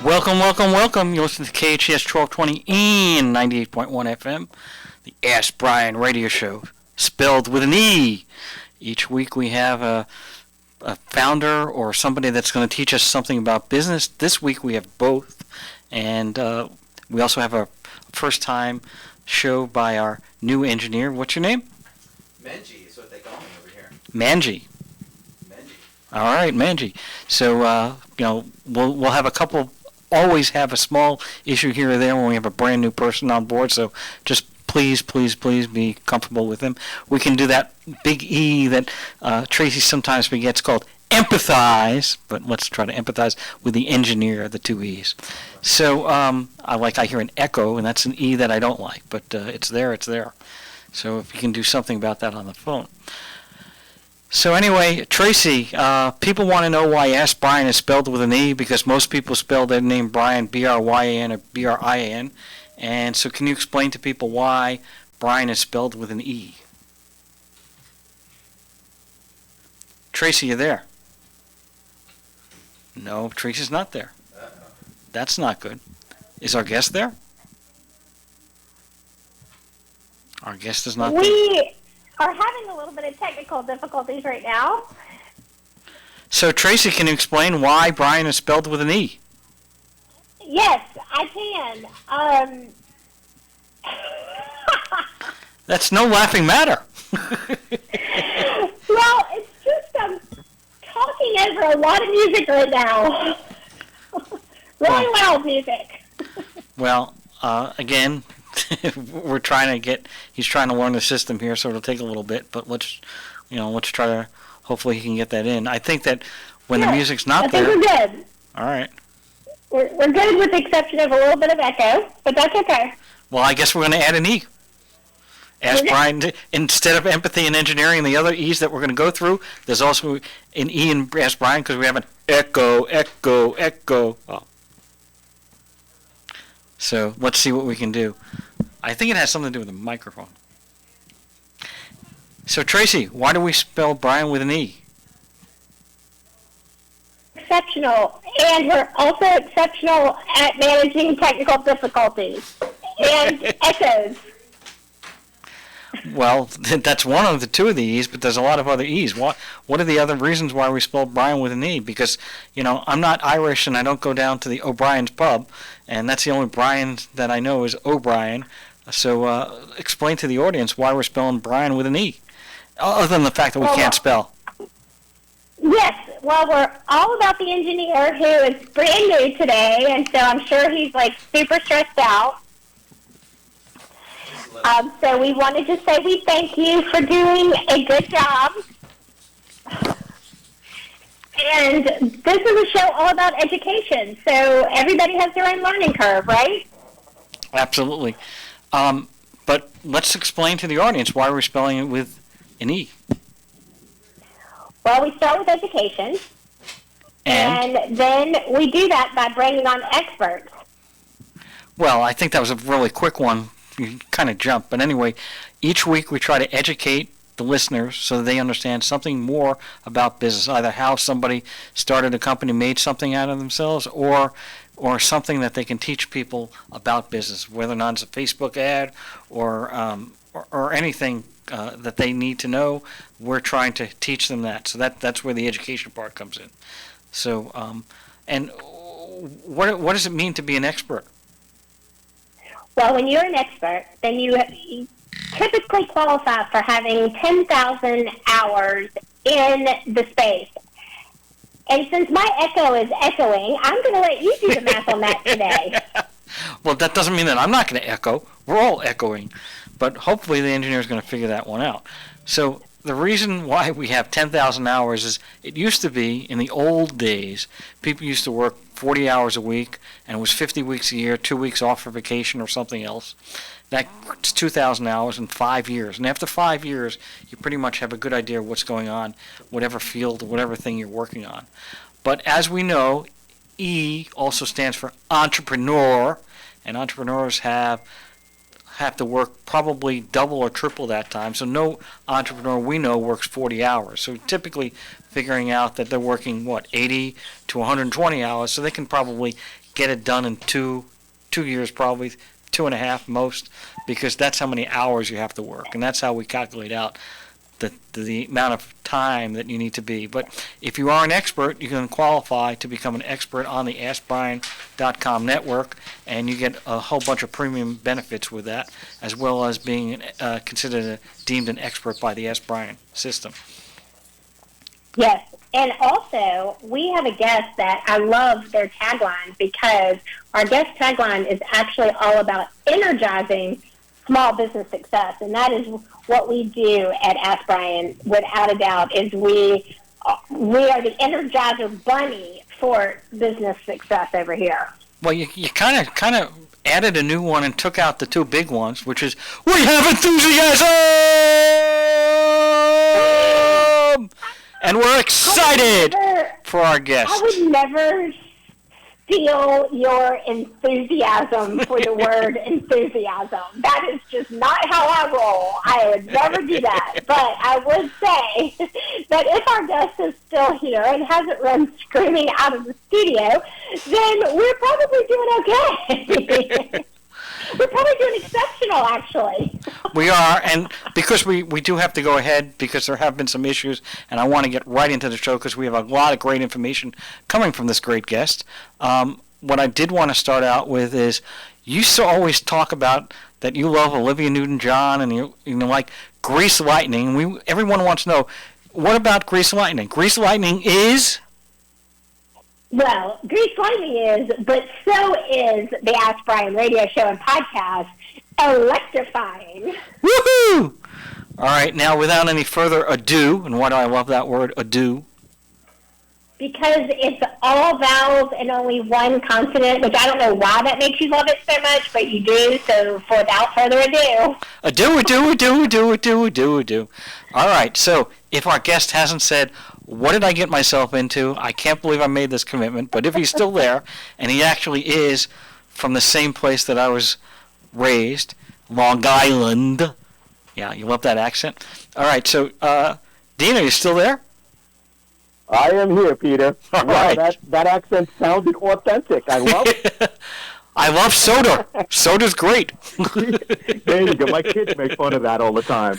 Welcome, welcome, welcome. You listen to KHTS 1220 and 98.1 FM, the Ask Brien radio show, spelled with an E. Each week we have a founder or somebody that's going to teach us something about business. This week we have both, and we also have a first-time show by our new engineer. What's your name? Menji is what they call me over here. Manji. All right, Manji. So, we'll have a couple. Always have a small issue here or there when we have a brand new person on board. So, just please be comfortable with them. We can do that big E that Tracy sometimes forgets called empathize. But let's try to empathize with the engineer, the two E's. So, I hear an echo, and that's an E that I don't like. But it's there. So, if you can do something about that on the phone. So anyway, Tracy, people want to know why Ask Brien is spelled with an E, because most people spell their name Brien, B-R-Y-A-N or B-R-I-A-N. And so can you explain to people why Brien is spelled with an E? Tracy, you there? No, Tracy's not there. That's not good. Is our guest there? Our guest is not there. We are having a little bit of technical difficulties right now. So, Tracy, can you explain why Brien is spelled with an E? Yes, I can. That's no laughing matter. Well, it's just I'm talking over a lot of music right now. Really loud music. Well, again, he's trying to learn the system here, so it'll take a little bit, but let's try to, hopefully he can get that in. I think that when the music's not there. I think we're good. All right. We're good with the exception of a little bit of echo, but that's okay. Well, I guess we're going to add an E. Ask Brien, instead of empathy and engineering and the other E's that we're going to go through, there's also an E in Ask Brien because we have an echo. Oh. So let's see what we can do. I think it has something to do with the microphone. So, Tracy, why do we spell Brien with an E? Exceptional, and we're also exceptional at managing technical difficulties and echoes. Well, that's one of the two of the E's, but there's a lot of other E's. What are the other reasons why we spell Brien with an E? Because, I'm not Irish and I don't go down to the O'Brien's pub, and that's the only Brien that I know is O'Brien. So explain to the audience why we're spelling Brien with an E, other than the fact that we can't spell. Yes, well, we're all about the engineer who is brand new today, and so I'm sure he's super stressed out. So we wanted to say we thank you for doing a good job. And this is a show all about education, so everybody has their own learning curve, right? Absolutely. But let's explain to the audience why we're spelling it with an E. Well, we start with education, and then we do that by bringing on experts. Well, I think that was a really quick one. You kind of jumped. But anyway, each week we try to educate the listeners so that they understand something more about business, either how somebody started a company, made something out of themselves, or something that they can teach people about business, whether or not it's a Facebook ad or anything that they need to know. We're trying to teach them that. So that's where the education part comes in. So, and what does it mean to be an expert? Well, when you're an expert, then you typically qualify for having 10,000 hours in the space. And since my echo is echoing, I'm going to let you do the math on that today. Well, that doesn't mean that I'm not going to echo. We're all echoing. But hopefully the engineer is going to figure that one out. So the reason why we have 10,000 hours is it used to be, in the old days, people used to work 40 hours a week, and it was 50 weeks a year, 2 weeks off for vacation or something else. That's 2,000 hours in 5 years. And after 5 years, you pretty much have a good idea of what's going on, whatever field, whatever thing you're working on. But as we know, E also stands for entrepreneur, and entrepreneurs have to work probably double or triple that time. So no entrepreneur we know works 40 hours. So typically figuring out that they're working, 80 to 120 hours, so they can probably get it done in 2 years, probably 2.5 most, because that's how many hours you have to work, and that's how we calculate out the amount of time that you need to be. But if you are an expert, you can qualify to become an expert on the AskBrien.com network, and you get a whole bunch of premium benefits with that, as well as being considered deemed an expert by the Ask Brien system. Yes, and also we have a guest that I love their tagline, because our guest tagline is actually all about energizing small business success, and that is what we do at Ask Brien, without a doubt. Is we are the Energizer Bunny for business success over here. Well, you kind of added a new one and took out the two big ones, which is we have enthusiasm, and we're excited for our guest. I would never steal your enthusiasm for the word enthusiasm. That is just not how I roll. I would never do that. But I would say that if our guest is still here and hasn't run screaming out of the studio, then we're probably doing okay. We're probably doing exceptional, actually. We are, and because we do have to go ahead, because there have been some issues, and I want to get right into the show because we have a lot of great information coming from this great guest. What I did want to start out with is, you used to always talk about that you love Olivia Newton-John and you like Grease Lightning. Everyone wants to know, what about Grease Lightning? Grease Lightning is... Well, Grease Lightning is, but so is the Ask Brien radio show and podcast, electrifying. Woohoo! All right, now without any further ado, and why do I love that word, ado? Because it's all vowels and only one consonant, which I don't know why that makes you love it so much, but you do, so without further ado. Ado. All right, so if our guest hasn't said, what did I get myself into? I can't believe I made this commitment, but if he's still there, and he actually is from the same place that I was raised, Long Island. Yeah, you love that accent? All right, so, Dean, are you still there? I am here, Peter. All wow, right. that accent sounded authentic. I love it. I love soda. Soda's great. There you go. My kids make fun of that all the time.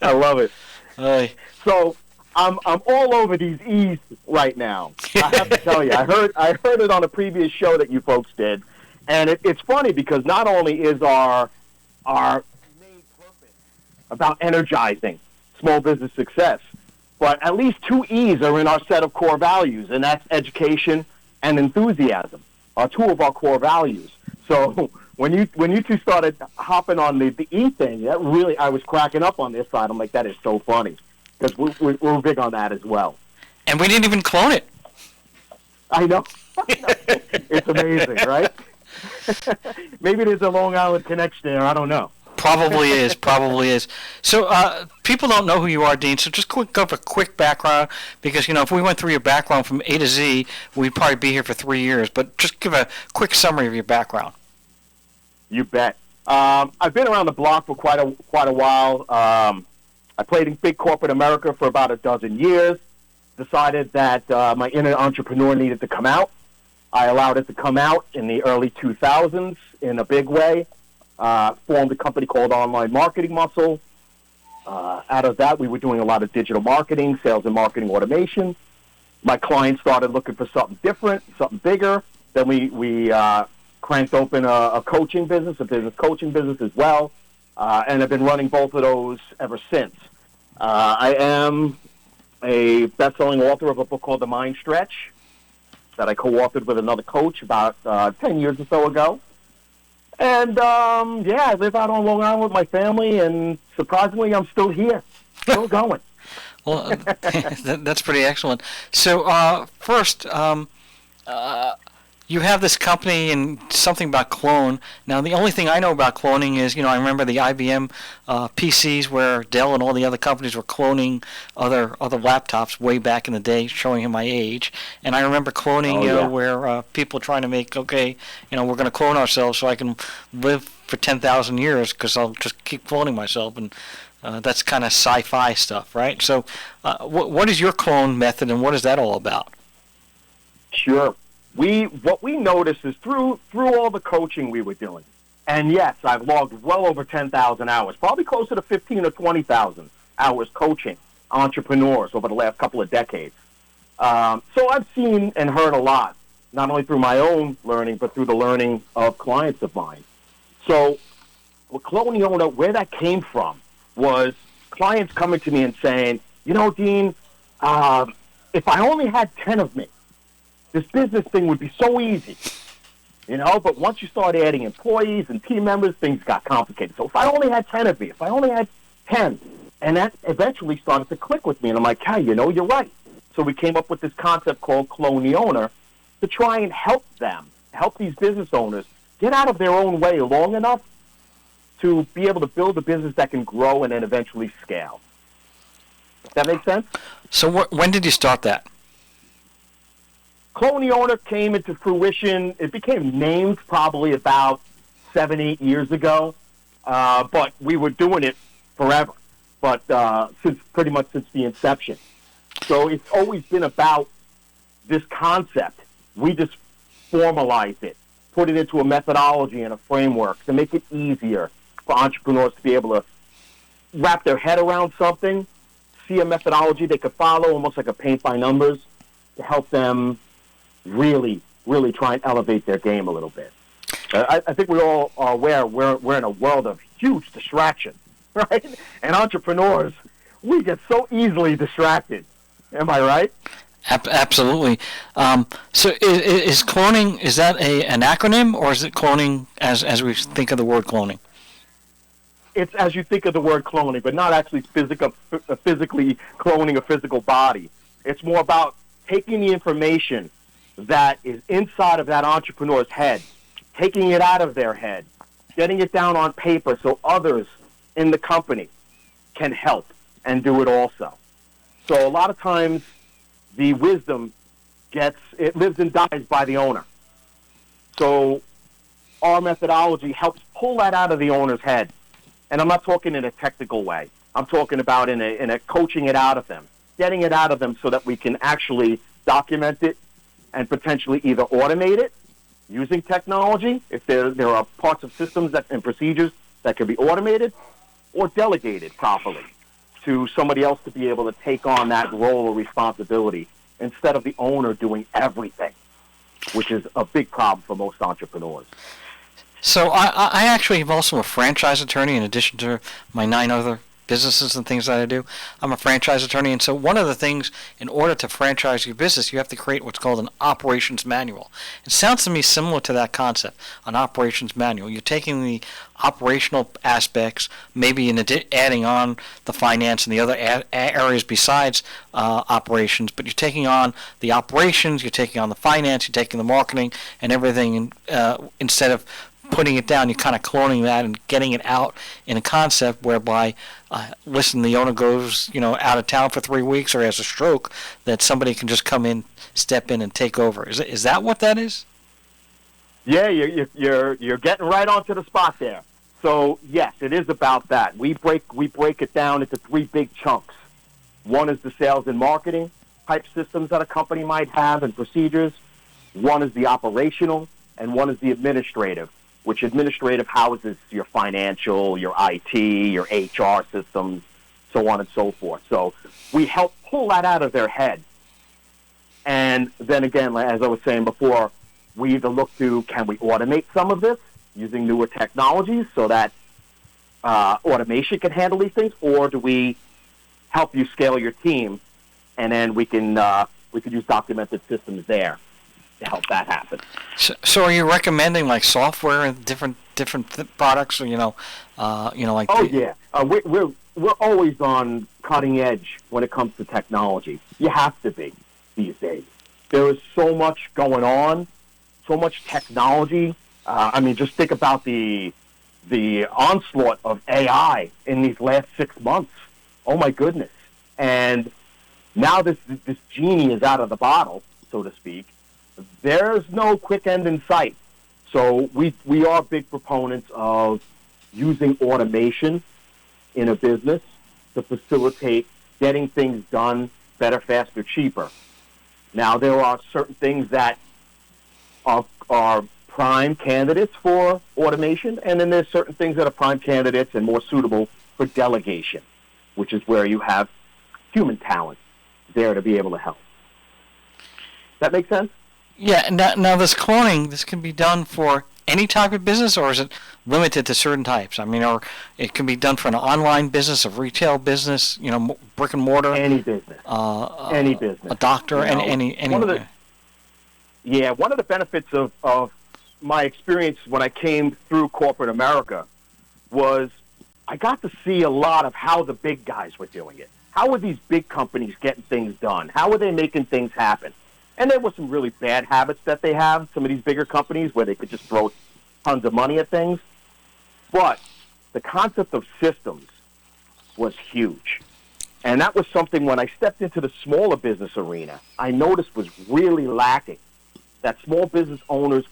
I love it. So I'm all over these E's right now. I have to tell you, I heard it on a previous show that you folks did, and it's funny because not only is our main purpose about energizing small business success, but at least two E's are in our set of core values, and that's education and enthusiasm, are two of our core values. So when you two started hopping on the E thing, that really, I was cracking up on this side. I'm like, that is so funny, because we're big on that as well. And we didn't even clone it. I know. It's amazing, right? Maybe there's a Long Island connection there. I don't know. Probably is. So people don't know who you are, Dean, so just give a quick background, because, if we went through your background from A to Z, we'd probably be here for 3 years, but just give a quick summary of your background. You bet. I've been around the block for quite a while. I played in big corporate America for about a dozen years, decided that my inner entrepreneur needed to come out. I allowed it to come out in the early 2000s in a big way. Formed a company called Online Marketing Muscle. Out of that, we were doing a lot of digital marketing, sales and marketing automation. My clients started looking for something different, something bigger. Then we cranked open a coaching business, a business coaching business as well, and have been running both of those ever since. I am a best-selling author of a book called The Mind Stretch that I co-authored with another coach about 10 years or so ago. And, I live out on Long Island with my family, and surprisingly, I'm still here, still going. Well, that's pretty excellent. So, first, you have this company and something about clone. Now, the only thing I know about cloning is, I remember the IBM PCs where Dell and all the other companies were cloning other laptops way back in the day, showing him my age. And I remember cloning, where people trying to make, we're going to clone ourselves so I can live for 10,000 years because I'll just keep cloning myself. And that's kind of sci-fi stuff, right? So what is your clone method, and what is that all about? Sure. what we noticed is through all the coaching we were doing, and yes, I've logged well over 10,000 hours, probably closer to 15 or 20,000 hours coaching entrepreneurs over the last couple of decades. So I've seen and heard a lot, not only through my own learning, but through the learning of clients of mine. So with Cloniona, where that came from was clients coming to me and saying, Dean, if I only had 10 of me, this business thing would be so easy. But once you start adding employees and team members, things got complicated. So if I only had 10 of me, if I only had 10, and that eventually started to click with me, and I'm like, hey, you're right. So we came up with this concept called Cloniona to try and help these business owners get out of their own way long enough to be able to build a business that can grow and then eventually scale. Does that make sense? So when did you start that? Cloniona came into fruition. It became named probably about 7-8 years ago, but we were doing it forever, but since the inception. So it's always been about this concept. We just formalized it, put it into a methodology and a framework to make it easier for entrepreneurs to be able to wrap their head around something, see a methodology they could follow, almost like a paint by numbers, to help them really, really try and elevate their game a little bit. I think we all are aware we're in a world of huge distraction, right? And entrepreneurs, we get so easily distracted. Am I right? Absolutely. So is cloning, is that an acronym, or is it cloning as we think of the word cloning? It's as you think of the word cloning, but not actually physically cloning a physical body. It's more about taking the information that is inside of that entrepreneur's head, taking it out of their head, getting it down on paper so others in the company can help and do it also. So a lot of times the wisdom lives and dies by the owner. So our methodology helps pull that out of the owner's head. And I'm not talking in a technical way. I'm talking about in a coaching it out of them, getting it out of them so that we can actually document it and potentially either automate it using technology, if there are parts of systems and procedures that can be automated, or delegated properly to somebody else to be able to take on that role or responsibility instead of the owner doing everything, which is a big problem for most entrepreneurs. So I actually am also a franchise attorney in addition to my 9 other businesses and things that I do. I'm a franchise attorney, and so one of the things, in order to franchise your business, you have to create what's called an operations manual. It sounds to me similar to that concept, an operations manual. You're taking the operational aspects, maybe adding on the finance and the other areas besides operations, but you're taking on the operations, you're taking on the finance, you're taking the marketing and everything, instead of putting it down, you're kind of cloning that and getting it out in a concept whereby, the owner goes, out of town for 3 weeks or has a stroke, that somebody can just come in, step in, and take over. Is that what that is? Yeah, you're getting right onto the spot there. So yes, it is about that. We break it down into 3 big chunks. One is the sales and marketing type systems that a company might have and procedures. One is the operational, and one is the administrative, which administrative houses your financial, your IT, your HR systems, so on and so forth. So we help pull that out of their head. And then again, as I was saying before, we either look to, can we automate some of this using newer technologies so that automation can handle these things, or do we help you scale your team, and then we can use documented systems there to help that happen. So are you recommending like software and different products, or like? Oh yeah, we're always on cutting edge when it comes to technology. You have to be these days. There is so much going on, so much technology. Just think about the onslaught of AI in these last 6 months. Oh my goodness! And now this genie is out of the bottle, so to speak. There's no quick end in sight. So we are big proponents of using automation in a business to facilitate getting things done better, faster, cheaper. Now, there are certain things that are prime candidates for automation, and then there's certain things that are prime candidates and more suitable for delegation, which is where you have human talent there to be able to help. That make sense? Yeah. Now this cloning, this can be done for any type of business, or is it limited to certain types? I mean, or it can be done for an online business, a retail business, brick and mortar. Any business. Any business. A doctor, any. One of the benefits of my experience when I came through corporate America was I got to see a lot of how the big guys were doing it. How were these big companies getting things done? How were they making things happen? And there were some really bad habits that they have, some of these bigger companies, where they could just throw tons of money at things. But the concept of systems was huge. And that was something when I stepped into the smaller business arena, I noticed was really lacking. That small business owners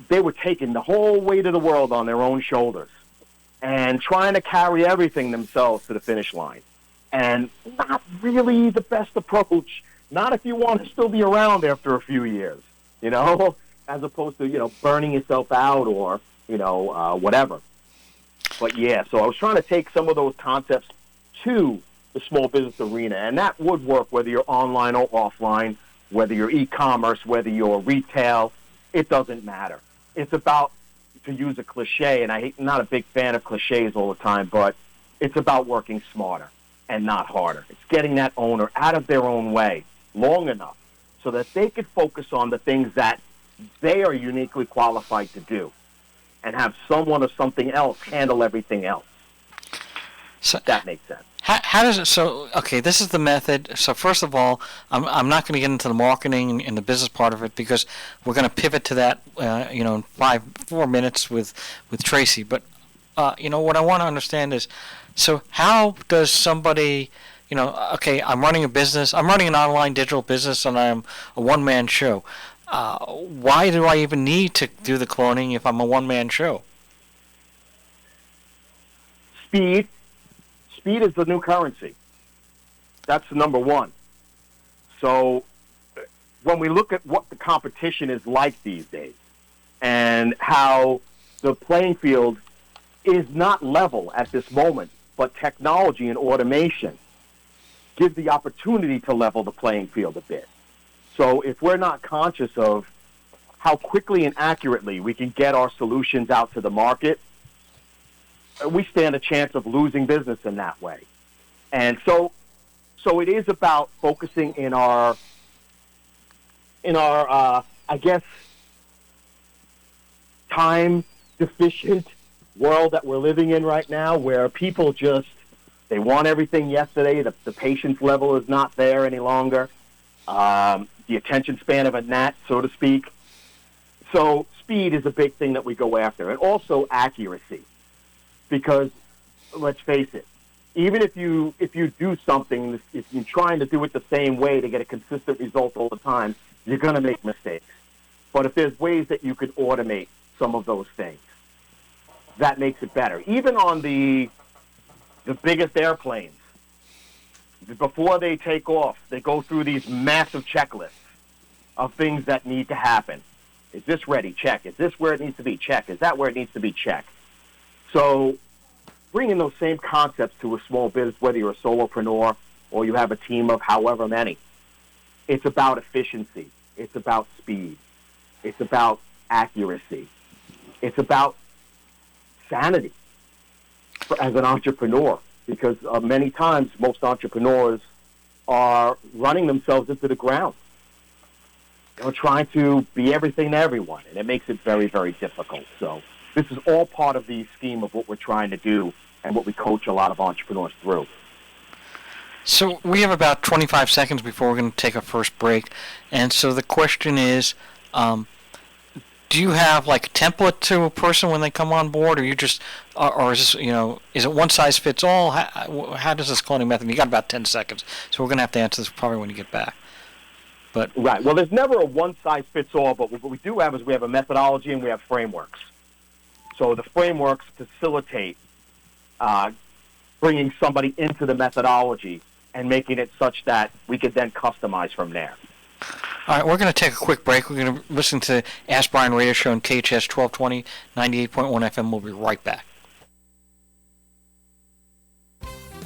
they were taking the whole weight of the world on their own shoulders and trying to carry everything themselves to the finish line. And not really the best approach. Not if you want to still be around after a few years, as opposed to, burning yourself out or, whatever. But yeah, so I was trying to take some of those concepts to the small business arena, and that would work whether you're online or offline, whether you're e-commerce, whether you're retail, it doesn't matter. It's about, to use a cliche, and I'm not a big fan of cliches all the time, but it's about working smarter and not harder. It's getting that owner out of their own way long enough so that they could focus on the things that they are uniquely qualified to do and have someone or something else handle everything else. So, that makes sense. How does it, so, okay, this is the method. So first of all, I'm not going to get into the marketing and the business part of it because we're going to pivot to that, in 4 minutes with Tracy. But, what I want to understand is, so how does somebody, okay, I'm running a business, I'm running an online digital business and I'm a one-man show. Why do I even need to do the cloning if I'm a one-man show? Speed. Speed is the new currency. That's number one. So when we look at what the competition is like these days and how the playing field is not level at this moment, but technology and automation gives the opportunity to level the playing field a bit. So if we're not conscious of how quickly and accurately we can get our solutions out to the market, we stand a chance of losing business in that way. And so it is about focusing in our I guess, time deficient world that we're living in right now, where people they want everything yesterday. The patience level is not there any longer. The attention span of a gnat, so to speak. So speed is a big thing that we go after, and also accuracy. Because let's face it, even if you do something, if you're trying to do it the same way to get a consistent result all the time, you're going to make mistakes. But if there's ways that you could automate some of those things, that makes it better. Even on the biggest airplanes, before they take off, they go through these massive checklists of things that need to happen. Is this ready? Check. Is this where it needs to be? Check. Is that where it needs to be? Check. So bringing those same concepts to a small business, whether you're a solopreneur or you have a team of however many, it's about efficiency. It's about speed. It's about accuracy. It's about sanity as an entrepreneur, because many times most entrepreneurs are running themselves into the ground. They're trying to be everything to everyone, and it makes it very, very difficult. So this is all part of the scheme of what we're trying to do and what we coach a lot of entrepreneurs through. So we have about 25 seconds before we're going to take our first break. And so the question is, do you have like a template to a person when they come on board, or you just, or is this, is it one size fits all? How does this cloning method? You got about 10 seconds, so we're going to have to answer this probably when you get back. But right. Well, there's never a one size fits all, but what we do have is we have a methodology and we have frameworks. So the frameworks facilitate bringing somebody into the methodology and making it such that we could then customize from there. All right, we're going to take a quick break. We're going to listen to Ask Brien Radio Show on KHTS 1220, 98.1 FM. We'll be right back.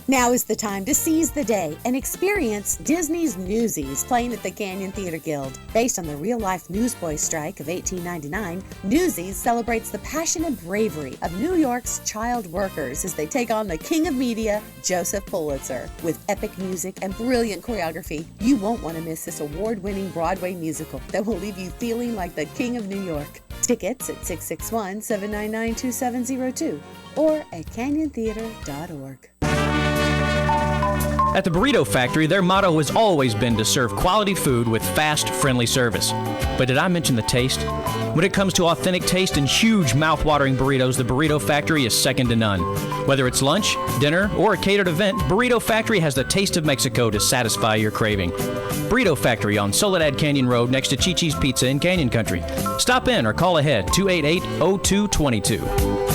Now is the time to seize the day and experience Disney's Newsies playing at the Canyon Theater Guild. Based on the real-life newsboy strike of 1899, Newsies celebrates the passion and bravery of New York's child workers as they take on the king of media, Joseph Pulitzer. With epic music and brilliant choreography, you won't want to miss this award-winning Broadway musical that will leave you feeling like the king of New York. Tickets at 661-799-2702 or at canyontheater.org. At the Burrito Factory, their motto has always been to serve quality food with fast, friendly service. But did I mention the taste? When it comes to authentic taste and huge mouth-watering burritos, the Burrito Factory is second to none. Whether it's lunch, dinner, or a catered event, Burrito Factory has the taste of Mexico to satisfy your craving. Burrito Factory on Soledad Canyon Road next to Chi-Chi's Pizza in Canyon Country. Stop in or call ahead 288-0222.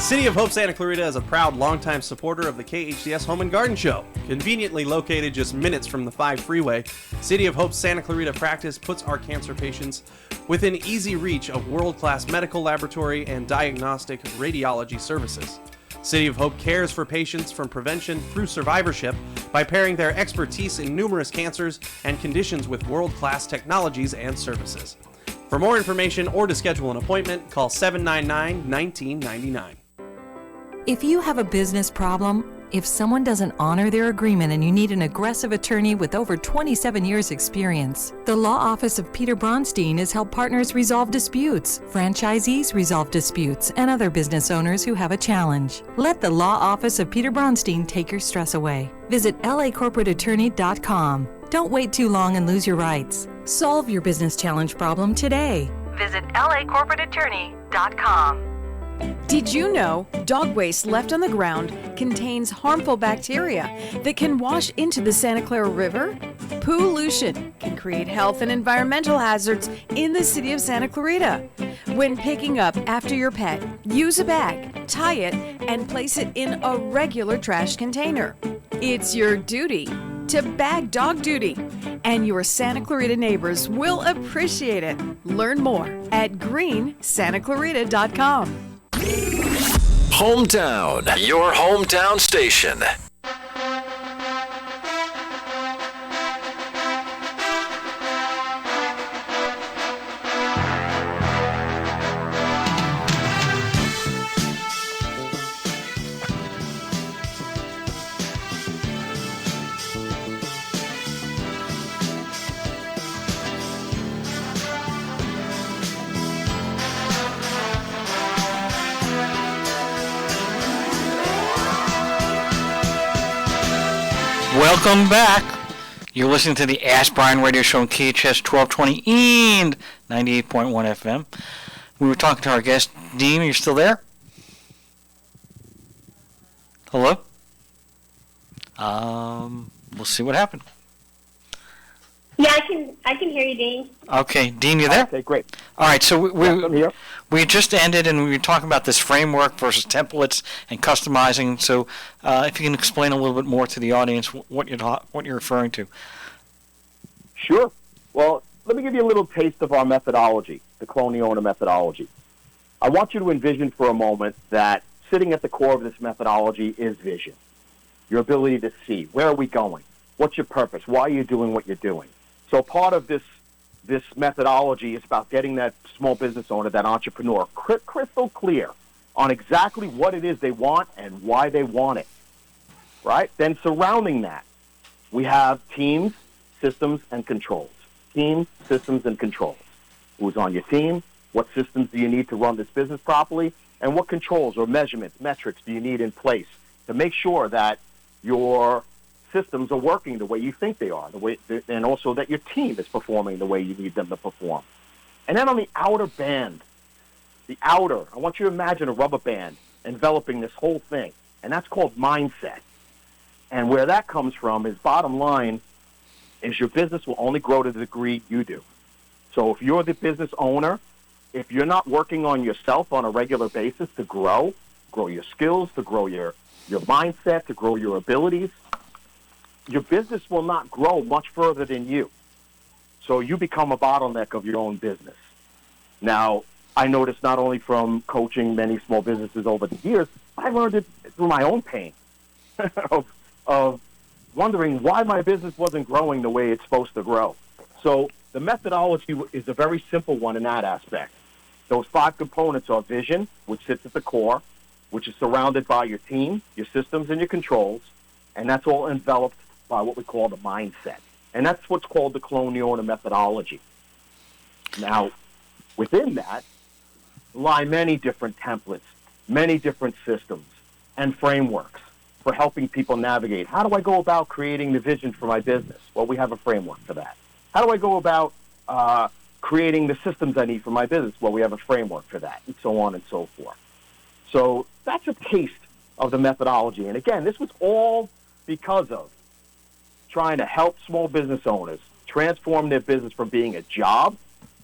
City of Hope Santa Clarita is a proud longtime supporter of the KHTS Home and Garden Show. Conveniently located just minutes from the 5 freeway, City of Hope Santa Clarita practice puts our cancer patients within easy reach of world-class medical laboratory and diagnostic radiology services. City of Hope cares for patients from prevention through survivorship by pairing their expertise in numerous cancers and conditions with world-class technologies and services. For more information or to schedule an appointment, call 799-1999. If you have a business problem, if someone doesn't honor their agreement and you need an aggressive attorney with over 27 years experience, the Law Office of Peter Bronstein has helped partners resolve disputes, franchisees resolve disputes, and other business owners who have a challenge. Let the Law Office of Peter Bronstein take your stress away. Visit lacorporateattorney.com. Don't wait too long and lose your rights. Solve your business challenge problem today. Visit lacorporateattorney.com. Did you know dog waste left on the ground contains harmful bacteria that can wash into the Santa Clara River? Pollution can create health and environmental hazards in the city of Santa Clarita. When picking up after your pet, use a bag, tie it, and place it in a regular trash container. It's your duty to bag dog duty, and your Santa Clarita neighbors will appreciate it. Learn more at greensantaclarita.com. Hometown, your hometown station. Welcome back. You're listening to the Ask Brien Radio Show on KHS 1220 and 98.1 FM. We were talking to our guest, Dean. Are you still there? Hello? We'll see what happened. Yeah, I can hear you, Dean. Okay, Dean, you there? Okay, great. All right, so I'm here. we just ended, and we were talking about this framework versus templates and customizing. So, if you can explain a little bit more to the audience what you're referring to. Sure. Well, let me give you a little taste of our methodology, the Clone-Owner methodology. I want you to envision for a moment that sitting at the core of this methodology is vision. Your ability to see. Where are we going? What's your purpose? Why are you doing what you're doing? So part of this methodology is about getting that small business owner, that entrepreneur, crystal clear on exactly what it is they want and why they want it, right? Then surrounding that, we have teams, systems, and controls. Team, systems, and controls. Who's on your team? What systems do you need to run this business properly? And what controls or measurements, metrics do you need in place to make sure that your systems are working the way you think they are, and also that your team is performing the way you need them to perform. And then on the outer band, I want you to imagine a rubber band enveloping this whole thing, and that's called mindset. And where that comes from is, bottom line, is your business will only grow to the degree you do. So if you're the business owner, if you're not working on yourself on a regular basis to grow your skills, to grow your mindset, to grow your abilities, your business will not grow much further than you. So you become a bottleneck of your own business. Now, I noticed not only from coaching many small businesses over the years, I learned it through my own pain of wondering why my business wasn't growing the way it's supposed to grow. So the methodology is a very simple one in that aspect. Those 5 components are vision, which sits at the core, which is surrounded by your team, your systems, and your controls, and that's all enveloped by what we call the mindset. And that's what's called the colonial methodology. Now, within that lie many different templates, many different systems and frameworks for helping people navigate. How do I go about creating the vision for my business? Well, we have a framework for that. How do I go about creating the systems I need for my business? Well, we have a framework for that, and so on and so forth. So that's a taste of the methodology. And again, this was all because of trying to help small business owners transform their business from being a job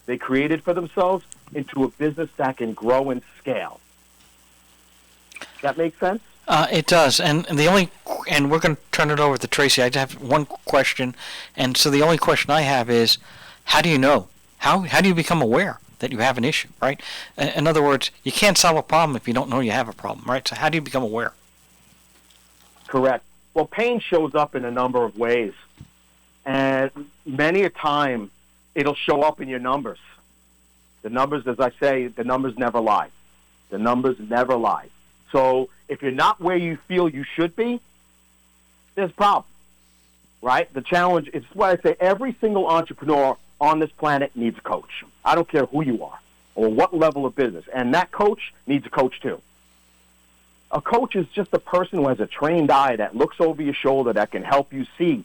they created for themselves into a business that can grow and scale. That make sense? It does, and we're going to turn it over to Tracy. I just have one question, and so the only question I have is, how do you know? How do you become aware that you have an issue, right? In other words, you can't solve a problem if you don't know you have a problem, right? So how do you become aware? Correct. Well, pain shows up in a number of ways, and many a time it'll show up in your numbers. The numbers, as I say, the numbers never lie. The numbers never lie. So if you're not where you feel you should be, there's a problem, right? The challenge is what I say, every single entrepreneur on this planet needs a coach. I don't care who you are or what level of business. And that coach needs a coach too. A coach is just a person who has a trained eye that looks over your shoulder that can help you see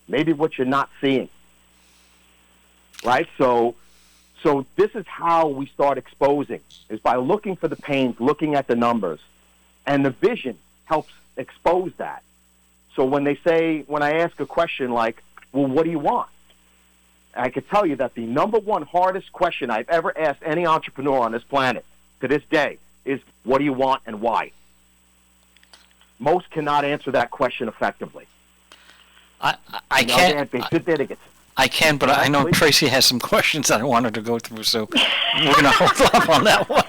maybe what you're not seeing, right? So this is how we start exposing, is by looking for the pains, looking at the numbers, and the vision helps expose that. So when I ask a question like, well, what do you want? I can tell you that the number one hardest question I've ever asked any entrepreneur on this planet to this day is, what do you want and why? Most cannot answer that question effectively. I can't. They sit there, they get... I can, but I know Tracy has some questions that I wanted to go through, so we're going to hold off on that one,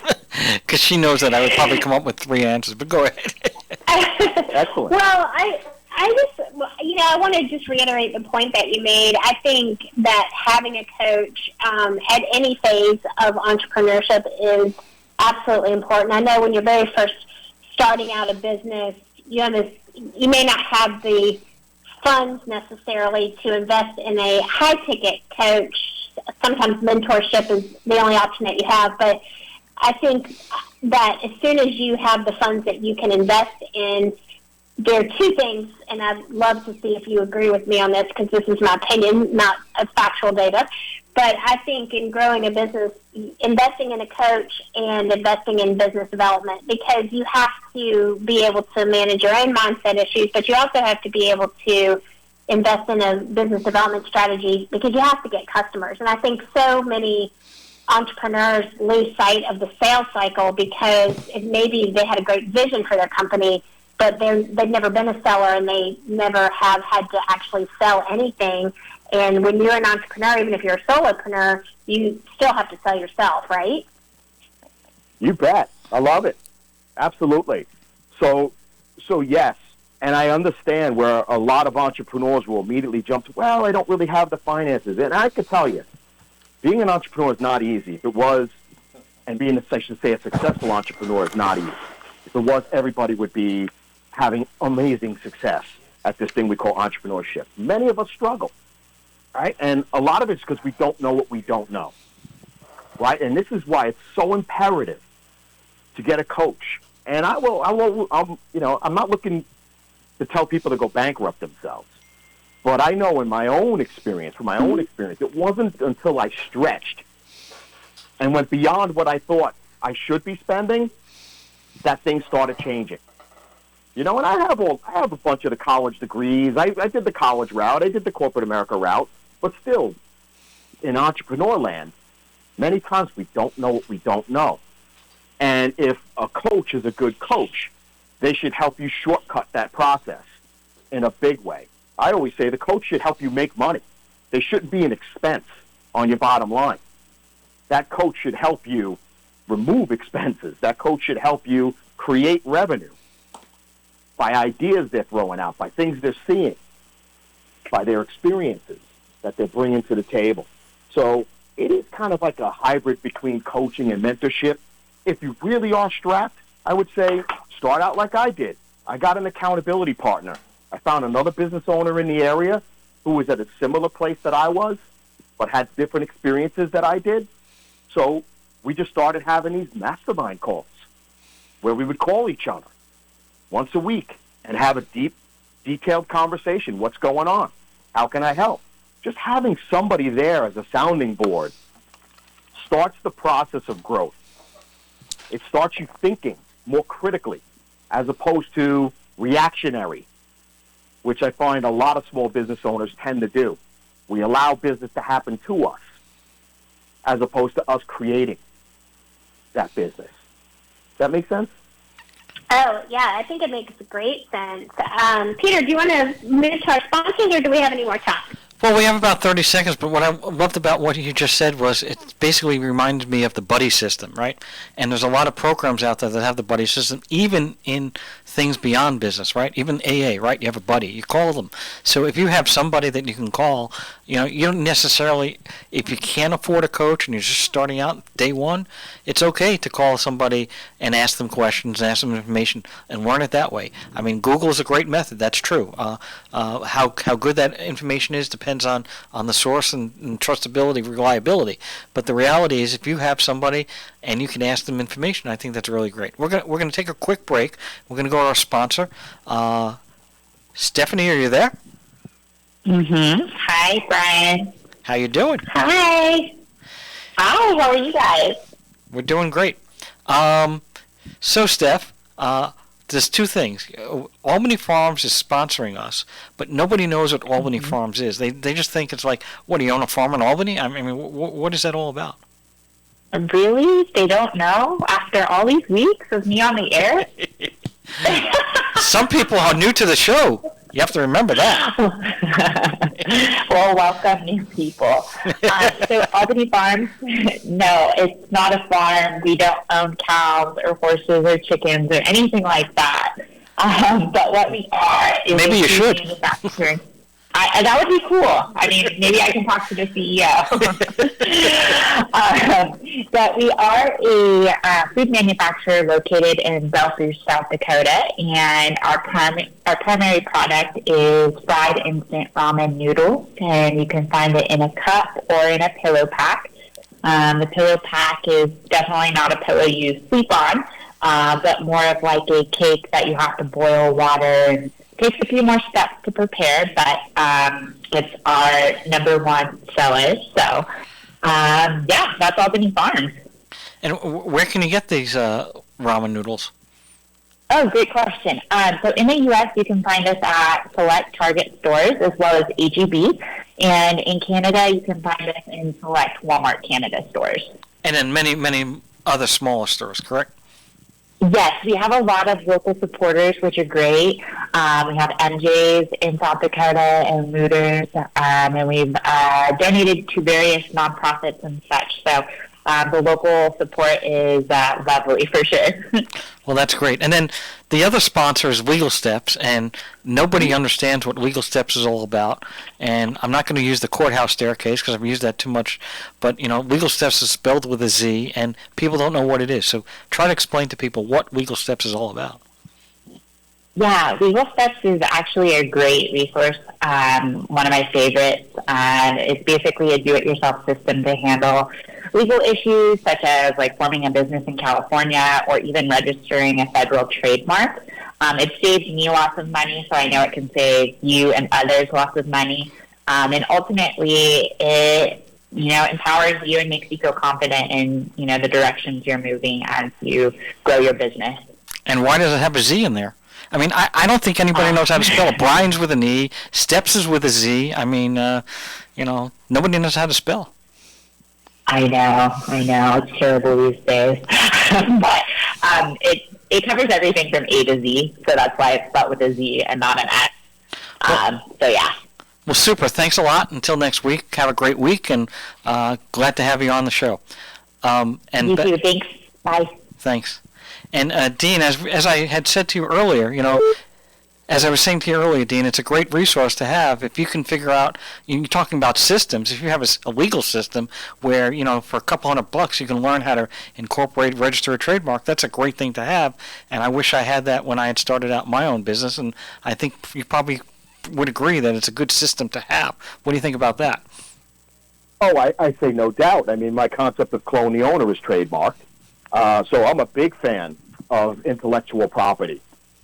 because she knows that I would probably come up with 3 answers, but go ahead. Excellent. Well, I just, I want to just reiterate the point that you made. I think that having a coach at any phase of entrepreneurship is absolutely important. I know when you're very first starting out a business, you may not have the funds necessarily to invest in a high-ticket coach. Sometimes mentorship is the only option that you have, but I think that as soon as you have the funds that you can invest in, there are 2 things, and I'd love to see if you agree with me on this, because this is my opinion, not a factual data. But I think in growing a business, investing in a coach and investing in business development, because you have to be able to manage your own mindset issues, but you also have to be able to invest in a business development strategy, because you have to get customers. And I think so many entrepreneurs lose sight of the sales cycle because maybe they had a great vision for their company, but they've never been a seller and they never have had to actually sell anything. And when you're an entrepreneur, even if you're a solopreneur, you still have to sell yourself, right? You bet. I love it. Absolutely. So yes, and I understand where a lot of entrepreneurs will immediately jump to, well, I don't really have the finances. And I can tell you, being an entrepreneur is not easy. If it was, and being, I should say, a successful entrepreneur is not easy. If it was, everybody would be having amazing success at this thing we call entrepreneurship. Many of us struggle, right? And a lot of it's because we don't know what we don't know, right? And this is why it's so imperative to get a coach. And I'm not looking to tell people to go bankrupt themselves. But I know from my own experience, it wasn't until I stretched and went beyond what I thought I should be spending that things started changing. And I have a bunch of the college degrees. I did the college route. I did the corporate America route. But still, in entrepreneur land, many times we don't know what we don't know. And if a coach is a good coach, they should help you shortcut that process in a big way. I always say the coach should help you make money. They shouldn't be an expense on your bottom line. That coach should help you remove expenses. That coach should help you create revenue by ideas they're throwing out, by things they're seeing, by their experiences that they're bringing to the table. So it is kind of like a hybrid between coaching and mentorship. If you really are strapped, I would say start out like I did. I got an accountability partner. I found another business owner in the area who was at a similar place that I was, but had different experiences that I did. So we just started having these mastermind calls where we would call each other once a week and have a deep, detailed conversation. What's going on? How can I help? Just having somebody there as a sounding board starts the process of growth. It starts you thinking more critically as opposed to reactionary, which I find a lot of small business owners tend to do. We allow business to happen to us as opposed to us creating that business. Does that make sense? Oh, yeah, I think it makes great sense. Peter, do you want to move to our sponsors, or do we have any more time? Well, we have about 30 seconds, but what I loved about what you just said was it basically reminded me of the buddy system, right? And there's a lot of programs out there that have the buddy system, even in things beyond business, right? Even AA, right? You have a buddy. You call them. So if you have somebody that you can call, you don't necessarily, if you can't afford a coach and you're just starting out day one, it's okay to call somebody and ask them questions, ask them information, and learn it that way. I mean, Google is a great method. That's true. How good that information is depends on the source and trustability, reliability. But the reality is, if you have somebody and you can ask them information, I think that's really great. We're gonna take a quick break. We're gonna go to our sponsor. Stephanie, are you there? Mm-hmm. Hi, Brien. How you doing? Hi. Hi, how are you guys? We're doing great. So, Steph, there's two things. Albany Farms is sponsoring us, but nobody knows what Albany Farms is. They just think it's like, what, do you own a farm in Albany? I mean, what is that all about? Really? They don't know? After all these weeks of me on the air? Some people are new to the show. You have to remember that. Well, welcome, new people. So Albany Farms, no, it's not a farm. We don't own cows or horses or chickens or anything like that. But what we are is maybe you should. Manufacturing. That would be cool. I mean, maybe I can talk to the CEO. But we are a food manufacturer located in Belfast, South Dakota, and our primary product is fried instant ramen noodles, and you can find it in a cup or in a pillow pack. The pillow pack is definitely not a pillow you sleep on, but more of like a cake that you have to boil water and takes a few more steps to prepare, but it's our number one seller. So, yeah, that's Albany Farms. And where can you get these ramen noodles? Oh, great question. So in the U.S., you can find us at select Target stores as well as H-E-B. And in Canada, you can find us in select Walmart Canada stores. And in many, many other smaller stores, correct? Yes, we have a lot of local supporters, which are great. We have MJ's in South Dakota and Looters, and we've donated to various nonprofits and such. So the local support is lovely for sure. Well, that's great. And then the other sponsor is Legal Steps, and nobody understands what Legal Steps is all about. And I'm not going to use the courthouse staircase because I've used that too much. But, Legal Steps is spelled with a Z, and people don't know what it is. So try to explain to people what Legal Steps is all about. Yeah, Legal Steps is actually a great resource, one of my favorites. It's basically a do-it-yourself system to handle legal issues such as like forming a business in California or even registering a federal trademark. It saves me lots of money, so I know it can save you and others lots of money. And ultimately, it empowers you and makes you feel confident in the directions you're moving as you grow your business. And why does it have a Z in there? I mean, I don't think anybody knows how to spell it. Brien's with an E, Steps is with a Z. I mean, nobody knows how to spell. I know. It's terrible these days. But it covers everything from A to Z, so that's why it's spelled with a Z and not an S. So yeah. Well, super. Thanks a lot. Until next week, have a great week, and glad to have you on the show. And You too. Thanks. Bye. Thanks. And Dean, as I had said to you earlier, as I was saying to you earlier, Dean, it's a great resource to have if you can figure out. You're talking about systems. If you have a legal system where for a couple $100 you can learn how to incorporate, register a trademark, that's a great thing to have. And I wish I had that when I had started out my own business. And I think you probably would agree that it's a good system to have. What do you think about that? Oh, I say no doubt. I mean, my concept of clone the owner is trademarked. So I'm a big fan of intellectual property.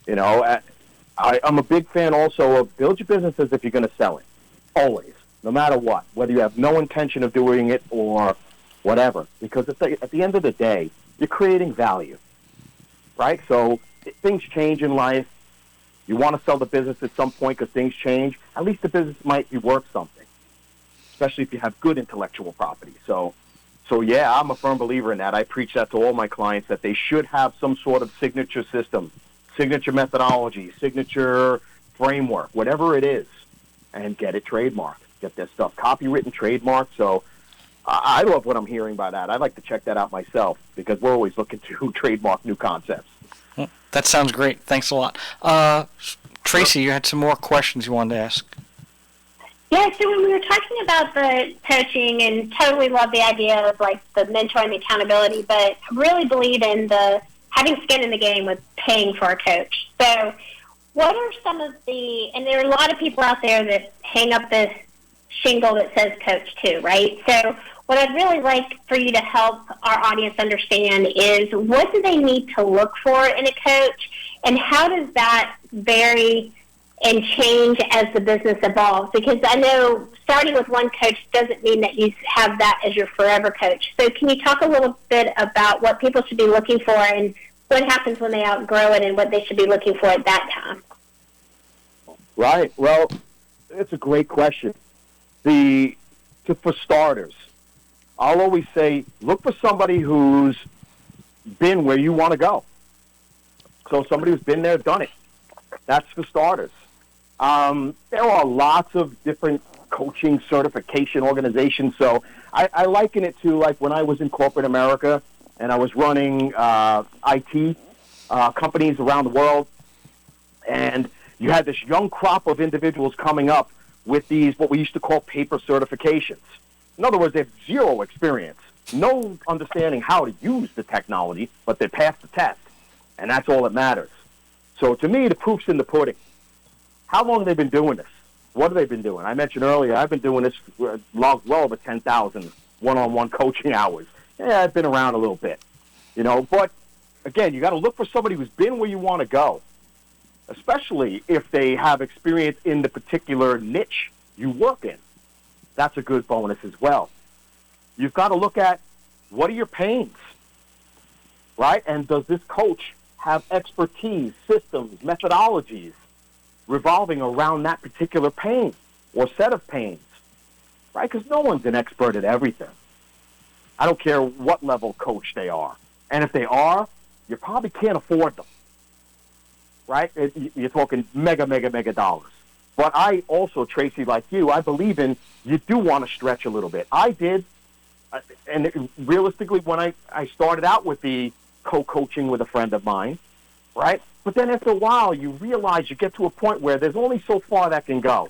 I'm a big fan also of build your business as if you're going to sell it. Always. No matter what. Whether you have no intention of doing it or whatever. Because at the end of the day, you're creating value. Right? So things change in life. You want to sell the business at some point because things change. At least the business might be worth something, especially if you have good intellectual property. So yeah, I'm a firm believer in that. I preach that to all my clients, that they should have some sort of signature system, signature methodology, signature framework, whatever it is, and get it trademarked. Get that stuff copywritten, trademarked. So I love what I'm hearing by that. I'd like to check that out myself because we're always looking to trademark new concepts. That sounds great. Thanks a lot. Tracy, you had some more questions you wanted to ask. Yeah, so when we were talking about the coaching, and totally love the idea of like the mentor and the accountability, but really believe in the having skin in the game with paying for a coach. So what are some of and there are a lot of people out there that hang up this shingle that says coach too, right? So what I'd really like for you to help our audience understand is what do they need to look for in a coach, and how does that vary and change as the business evolves? Because I know starting with one coach doesn't mean that you have that as your forever coach. So can you talk a little bit about what people should be looking for and what happens when they outgrow it and what they should be looking for at that time? Right. Well, it's a great question. For starters, I'll always say, look for somebody who's been where you want to go. So somebody who's been there, done it. That's for starters. There are lots of different coaching certification organizations. So I liken it to like when I was in corporate America and I was running IT companies around the world, and you had this young crop of individuals coming up with these, what we used to call paper certifications. In other words, they have zero experience, no understanding how to use the technology, but they passed the test, and that's all that matters. So to me, the proof's in the pudding. How long have they been doing this? What have they been doing? I mentioned earlier, I've been doing this well over 10,000 one-on-one coaching hours. Yeah, I've been around a little bit, but again, you got to look for somebody who's been where you want to go, especially if they have experience in the particular niche you work in. That's a good bonus as well. You've got to look at what are your pains, right? And does this coach have expertise, systems, methodologies revolving around that particular pain or set of pains, right? Because no one's an expert at everything. I don't care what level coach they are. And if they are, you probably can't afford them, right? You're talking mega dollars. But I also, Tracy, like you, I believe in you do want to stretch a little bit. I did. And realistically, when I started out with the co-coaching with a friend of mine, right? But then after a while, you realize you get to a point where there's only so far that can go.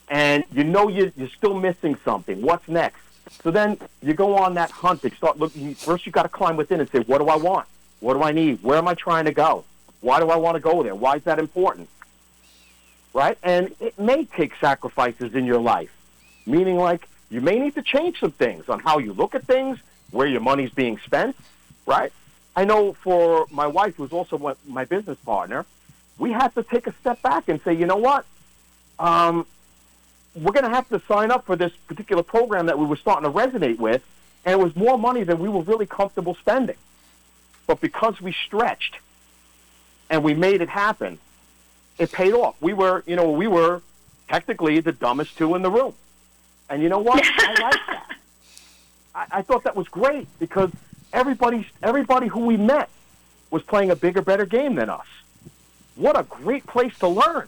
And you're still missing something. What's next? So then you go on that hunt. You start looking. First, you got to climb within and say, what do I want? What do I need? Where am I trying to go? Why do I want to go there? Why is that important? Right? And it may take sacrifices in your life, meaning like you may need to change some things on how you look at things, where your money's being spent, right? I know for my wife, who's also my business partner, we had to take a step back and say, you know what? We're going to have to sign up for this particular program that we were starting to resonate with, and it was more money than we were really comfortable spending. But because we stretched and we made it happen, it paid off. We were technically the dumbest two in the room. And you know what? I like that. I thought that was great because everybody who we met was playing a bigger, better game than us. What a great place to learn.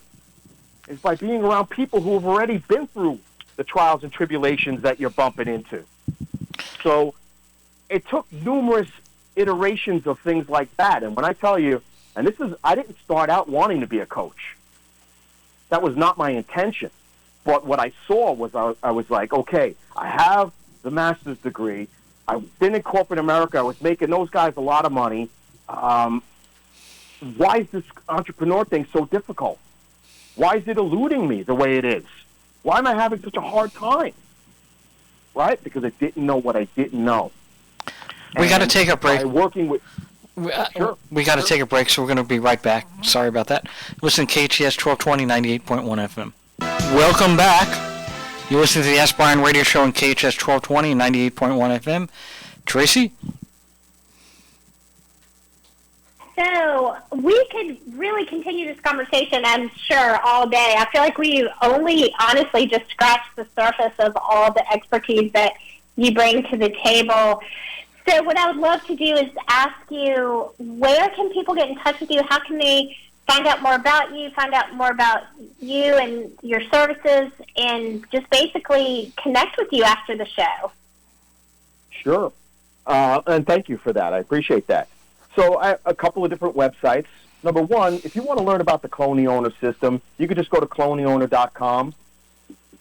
is by being around people who have already been through the trials and tribulations that you're bumping into. So it took numerous iterations of things like that. And when I tell you, I didn't start out wanting to be a coach. That was not my intention. But what I saw was I was like, okay, I have the master's degree. I've been in corporate America. I was making those guys a lot of money. Why is this entrepreneur thing so difficult? Why is it eluding me the way it is? Why am I having such a hard time? Right? Because I didn't know what I didn't know. We got to take a break. By working with... We got to take a break, so we're going to be right back. Sorry about that. Listen to KHTS 1220, 98.1 FM. Welcome back. You're listening to the Ask Brien radio show on KHTS 1220, 98.1 FM. Tracy? So we could really continue this conversation, I'm sure, all day. I feel like we only honestly just scratched the surface of all the expertise that you bring to the table. So what I would love to do is ask you, where can people get in touch with you? How can they find out more about you, find out more about you and your services, and just basically connect with you after the show? Sure. And thank you for that. I appreciate that. So a couple of different websites. Number one, if you want to learn about the Clone Owner system, you could just go to cloneowner.com.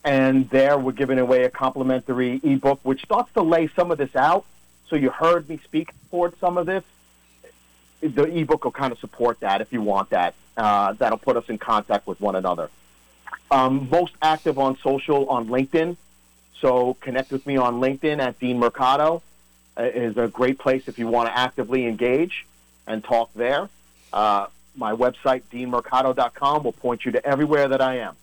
And there we're giving away a complimentary ebook, which starts to lay some of this out. So you heard me speak towards some of this. The ebook will kind of support that if you want that. That'll put us in contact with one another. Most active on social on LinkedIn. So connect with me on LinkedIn at Dean Mercado. Is a great place if you want to actively engage and talk there. My website, deanmercado.com, will point you to everywhere that I am.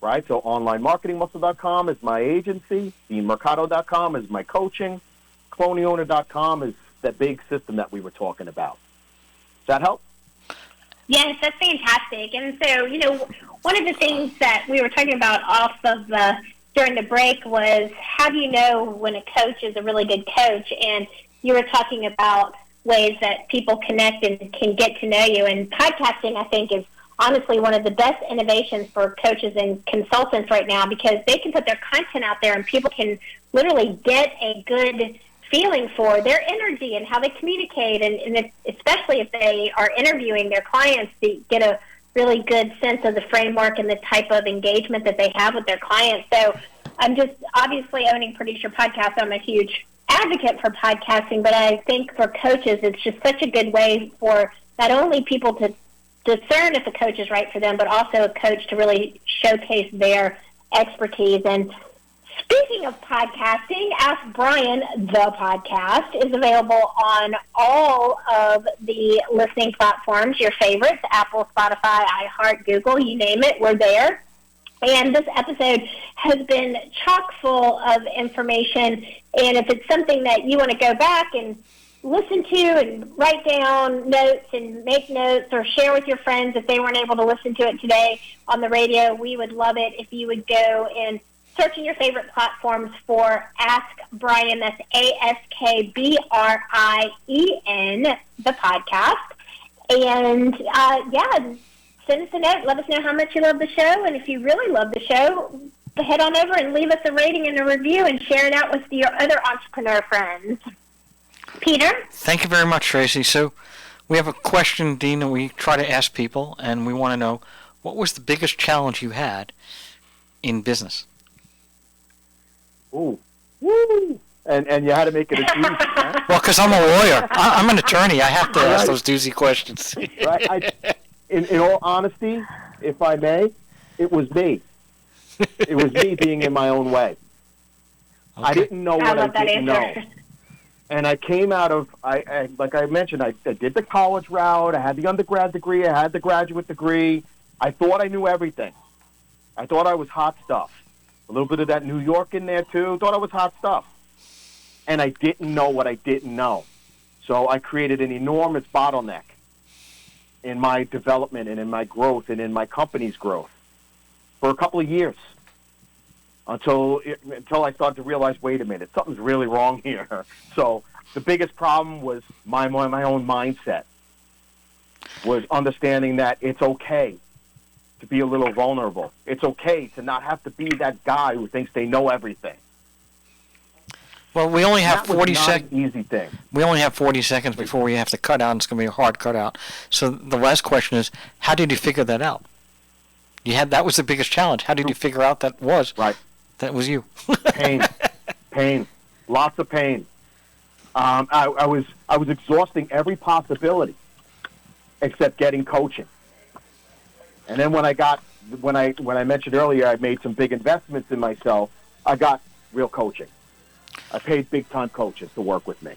Right? So onlinemarketingmuscle.com is my agency. deanmercado.com is my coaching. cloneowner.com is that big system that we were talking about. Does that help? Yes, that's fantastic. And so, one of the things that we were talking about off of during the break was, how do you know when a coach is a really good coach? And you were talking about ways that people connect and can get to know you. And podcasting, I think, is honestly one of the best innovations for coaches and consultants right now, because they can put their content out there and people can literally get a good feeling for their energy and how they communicate. And especially if they are interviewing their clients, to get a really good sense of the framework and the type of engagement that they have with their clients. So I'm just obviously owning Producer Podcast. I'm a huge advocate for podcasting, but I think for coaches, it's just such a good way for not only people to discern if a coach is right for them, but also a coach to really showcase their expertise. And speaking of podcasting, Ask Brien, the podcast, is available on all of the listening platforms, your favorites, Apple, Spotify, iHeart, Google, you name it, we're there. And this episode has been chock full of information, and if it's something that you want to go back and listen to and write down notes and make notes or share with your friends if they weren't able to listen to it today on the radio, we would love it if you would go and search in your favorite platforms for Ask Brien. That's AskBrien, the podcast. And, send us a note. Let us know how much you love the show. And if you really love the show, head on over and leave us a rating and a review and share it out with your other entrepreneur friends. Peter? Thank you very much, Tracy. So we have a question, Dean, that we try to ask people, and we want to know, what was the biggest challenge you had in business? Ooh. Woo! And you had to make it a doozy, huh? Well, because I'm a lawyer. I'm an attorney. I have to ask those doozy questions. Right. In all honesty, if I may, it was me. It was me being in my own way. Okay. I didn't know what I didn't know. And I came out of, like I mentioned, I did the college route. I had the undergrad degree. I had the graduate degree. I thought I knew everything. I thought I was hot stuff. A little bit of that New York in there, too. Thought I was hot stuff. And I didn't know what I didn't know. So I created an enormous bottleneck in my development and in my growth and in my company's growth for a couple of years until I started to realize, wait a minute, something's really wrong here. So the biggest problem was my own mindset, was understanding that it's okay to be a little vulnerable. It's okay to not have to be that guy who thinks they know everything. Well, we only have That was 40 not seconds. an easy thing. We only have 40 seconds before we have to cut out, and it's going to be a hard cutout. So the last question is, how did you figure that out? That was the biggest challenge. How did you figure out that was you? Pain, lots of pain. I was exhausting every possibility except getting coaching. And then when I mentioned earlier, I made some big investments in myself. I got real coaching. I paid big-time coaches to work with me.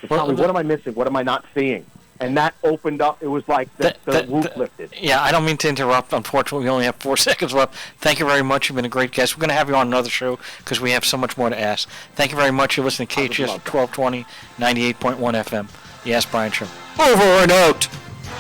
To tell me, what am I missing? What am I not seeing? And that opened up. It was like the roof lifted. Yeah, I don't mean to interrupt. Unfortunately, we only have 4 seconds left. Thank you very much. You've been a great guest. We're going to have you on another show because we have so much more to ask. Thank you very much. You're listening to KHTS 1220, 98.1 FM. The Ask Brien Show. Over and out.